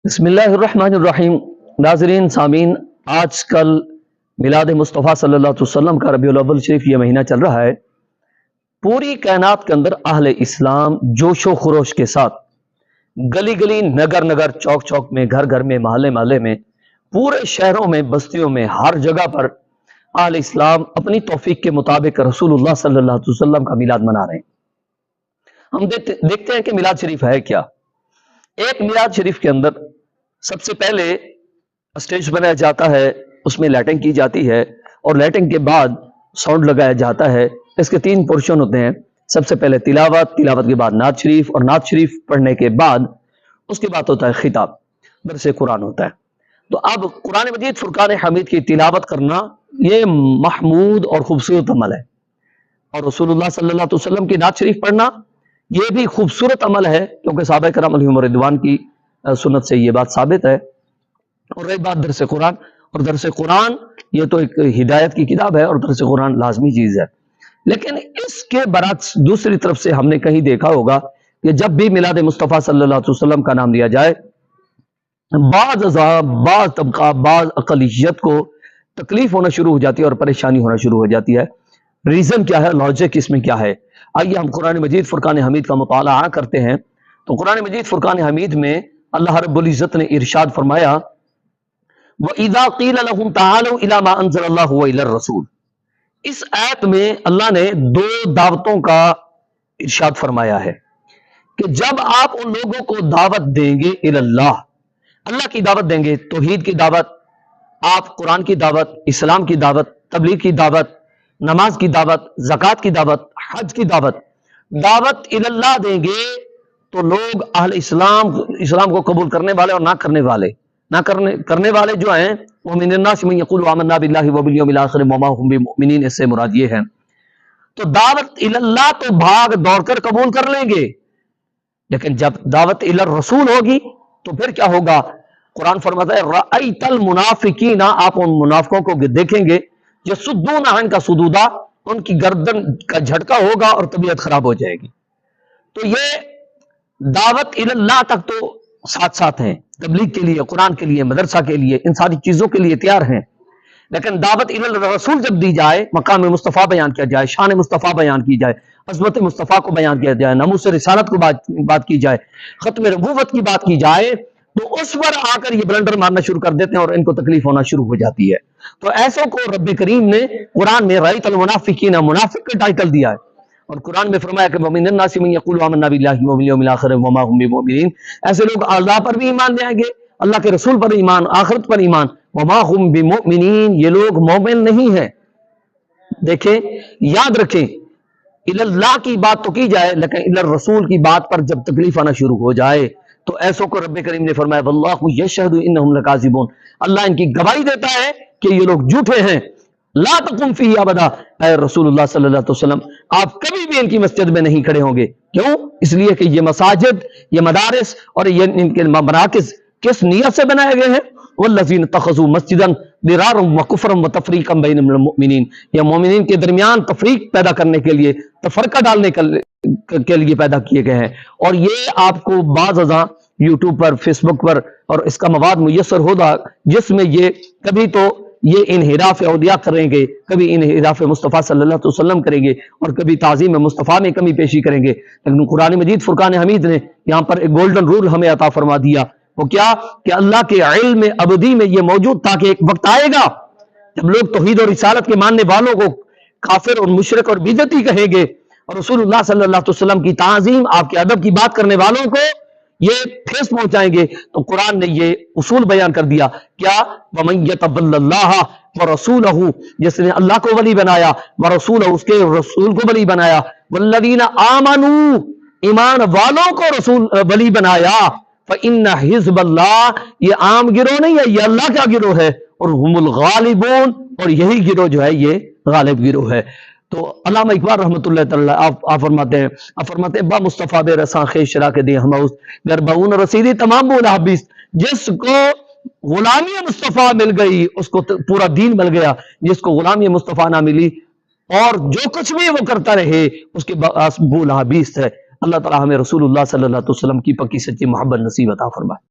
بسم اللہ الرحمن الرحیم۔ ناظرین سامعین، آج کل میلاد مصطفیٰ صلی اللہ علیہ وسلم کا ربیع الاول شریف یہ مہینہ چل رہا ہے۔ پوری کائنات کے اندر اہل اسلام جوش و خروش کے ساتھ گلی گلی، نگر نگر، چوک چوک میں، گھر گھر میں، محلے محلے میں، پورے شہروں میں، بستیوں میں، ہر جگہ پر اہل اسلام اپنی توفیق کے مطابق رسول اللہ صلی اللہ علیہ وسلم کا میلاد منا رہے ہیں۔ ہم دیکھتے ہیں کہ میلاد شریف ہے کیا۔ ایک میلاد شریف کے اندر سب سے پہلے اسٹیج بنایا جاتا ہے، اس میں لائٹنگ کی جاتی ہے، اور لائٹنگ کے بعد ساؤنڈ لگایا جاتا ہے۔ اس کے 3 پورشن ہوتے ہیں۔ سب سے پہلے تلاوت کے بعد نعت شریف، اور نعت شریف پڑھنے کے بعد اس کے بعد ہوتا ہے خطاب، درس قرآن ہوتا ہے۔ تو اب قرآن مجید فرقان حمید کی تلاوت کرنا یہ محمود اور خوبصورت عمل ہے، اور رسول اللہ صلی اللہ علیہ وسلم کی نعت شریف پڑھنا یہ بھی خوبصورت عمل ہے، کیونکہ صحابہ کرام علیہم رضوان کی سنت سے یہ بات ثابت ہے۔ اور رہی بات درس قرآن، اور درس قرآن یہ تو ایک ہدایت کی کتاب ہے، اور درس قرآن لازمی چیز ہے۔ لیکن اس کے برعکس دوسری طرف سے ہم نے کہیں دیکھا ہوگا کہ جب بھی میلاد مصطفیٰ صلی اللہ علیہ وسلم کا نام لیا جائے، بعض اذہاب، بعض طبقہ، بعض اقلیت کو تکلیف ہونا شروع ہو جاتی ہے اور پریشانی ہونا شروع ہو جاتی ہے۔ ریزن کیا ہے، لاجک اس میں کیا ہے؟ آئیے ہم قرآن مجید فرقان حمید کا مطالعہ کرتے ہیں۔ تو قرآن مجید فرقان حمید میں اللہ رب العزت نے ارشاد فرمایا، وَإِذَا قِيلَ لَهُمْ تَعَالَوْا إِلَى مَا أَنزَلَ اللَّهُ وَإِلَى الرَّسُولِ، اس آیت میں اللہ نے 2 دعوتوں کا ارشاد فرمایا ہے کہ جب آپ ان لوگوں کو دعوت دیں گے اللہ کی دعوت دیں گے، توحید کی دعوت، آپ قرآن کی دعوت، اسلام کی دعوت، تبلیغ کی دعوت، نماز کی دعوت، زکوٰۃ کی دعوت، حج کی دعوت اللہ دیں گے، تو لوگ اہل اسلام کو قبول کرنے والے اور نہ کرنے والے جو ہیں، وہ من الناس من یقول آمنا باللہ وبالیوم الآخر وما هم بمؤمنین، اس سے مراد یہ ہے۔ تو دعوت اللہ تو بھاگ دوڑ کر قبول کر لیں گے، لیکن جب دعوت الرسول ہوگی تو پھر کیا ہوگا؟ قرآن فرماتا ہے رأیت المنافقین، آپ ان منافقوں کو دیکھیں گے، یصدون عنک صدودا، ان کی گردن کا جھٹکا ہوگا اور طبیعت خراب ہو جائے گی۔ تو یہ دعوت اللہ تک تو ساتھ ساتھ ہیں، تبلیغ کے لیے، قرآن کے لیے، مدرسہ کے لیے، ان ساری چیزوں کے لیے تیار ہیں، لیکن دعوت الرسول جب دی جائے، مقام مصطفیٰ بیان کیا جائے، شان مصطفیٰ بیان کی جائے، عظمت مصطفیٰ کو بیان کیا جائے، ناموس رسالت کو بات کی جائے، ختم نبوت کی بات کی جائے، تو اس پر آ کر یہ بلنڈر مارنا شروع کر دیتے ہیں اور ان کو تکلیف ہونا شروع ہو جاتی ہے۔ تو ایسوں کو رب کریم نے قرآن میں رأیت المنافقین، منافق کا ٹائٹل دیا ہے، اور قرآن میں فرمایا کہ وَمِنَ النَّاسِ مَن يَقُولُ آمَنَّا بِاللَّهِ وَبِالْيَوْمِ الْآخِرِ وَمَا هُم بِمُؤْمِنِينَ، ایسے لوگ اللہ پر بھی ایمان لے آئیں گے، اللہ کے رسول پر ایمان، آخرت پر ایمان، وَمَا هُم بِمُؤْمِنِينَ، یہ لوگ مومن نہیں ہیں۔ دیکھیں، یاد رکھیں، اللہ کی بات تو کی جائے، لیکن الرسول کی بات پر جب تکلیف آنا شروع ہو جائے تو ایسوں کو رب کریم نے فرمایا وَاللَّهُ يَشْهَدُ إِنَّهُمْ لَكَاذِبُونَ، اللہ ان کی گواہی دیتا ہے کہ یہ لوگ جھوٹے ہیں۔ لا تقم فیہ ابدا، اے رسول اللہ صلی اللہ علیہ وسلم آپ کبھی بھی ان کی مسجد میں نہیں کھڑے ہوں گے۔ کیوں؟ اس لیے کہ یہ مساجد، یہ مدارس اور یہ ان کے مراکز کس نیت سے بنائے گئے ہیں؟ والذین اتخذوا مسجدا ضرارا وکفرا وتفریقا بین المؤمنین، یہ مومنین کے درمیان تفریق پیدا کرنے کے لیے، تفرقہ ڈالنے کے لیے پیدا کیے گئے ہیں۔ اور یہ آپ کو بعض ازاں یوٹیوب پر، فیس بک پر اور اس کا مواد میسر ہوگا، جس میں یہ کبھی تو یہ انحراف اولیاء کریں گے، کبھی انحراف مصطفیٰ صلی اللہ علیہ وسلم کریں گے، اور کبھی تعظیم مصطفیٰ میں کمی پیشی کریں گے۔ لیکن قرآن مجید فرقان حمید نے یہاں پر ایک گولڈن رول ہمیں عطا فرما دیا، وہ کیا کہ اللہ کے علم ابدی میں یہ موجود تھا کہ ایک وقت آئے گا جب لوگ توحید اور رسالت کے ماننے والوں کو کافر اور مشرک اور بدعتی کہیں گے، اور رسول اللہ صلی اللہ علیہ وسلم کی تعظیم، آپ کے ادب کی بات کرنے والوں کو یہ ٹھیس پہنچائیں گے۔ تو قرآن نے یہ اصول بیان کر دیا، کیا وَمَن يَتَوَلَّ اللَّهَ وَرَسُولَهُ، جس نے اللہ کو ولی بنایا، وَرَسُولَهُ، اس کے رسول کو ولی بنایا، وَالَّذِينَ آمَنُوا، ایمان والوں کو رسول ولی بنایا، فَإِنَّ حِزْبَ اللَّهِ، یہ عام گروہ نہیں ہے، یہ اللہ کا گروہ ہے، اور هُمُ الْغَالِبُونَ، اور یہی گروہ جو ہے یہ غالب گروہ ہے۔ تو علامہ اقبال رحمۃ اللہ تعالی آپ فرماتے ہیں با مصطفیٰ بے رساں خیش شرا کے دے ہماؤس گر باون رسیدی تمام بولا حبیس، جس کو غلامی مصطفیٰ مل گئی اس کو پورا دین مل گیا، جس کو غلامی مصطفیٰ نہ ملی اور جو کچھ بھی وہ کرتا رہے اس کے باس بولا حبیس ہے۔ اللہ تعالی ہمیں رسول اللہ صلی اللہ علیہ وسلم کی پکی سچی محبت نصیب عطا فرمائے۔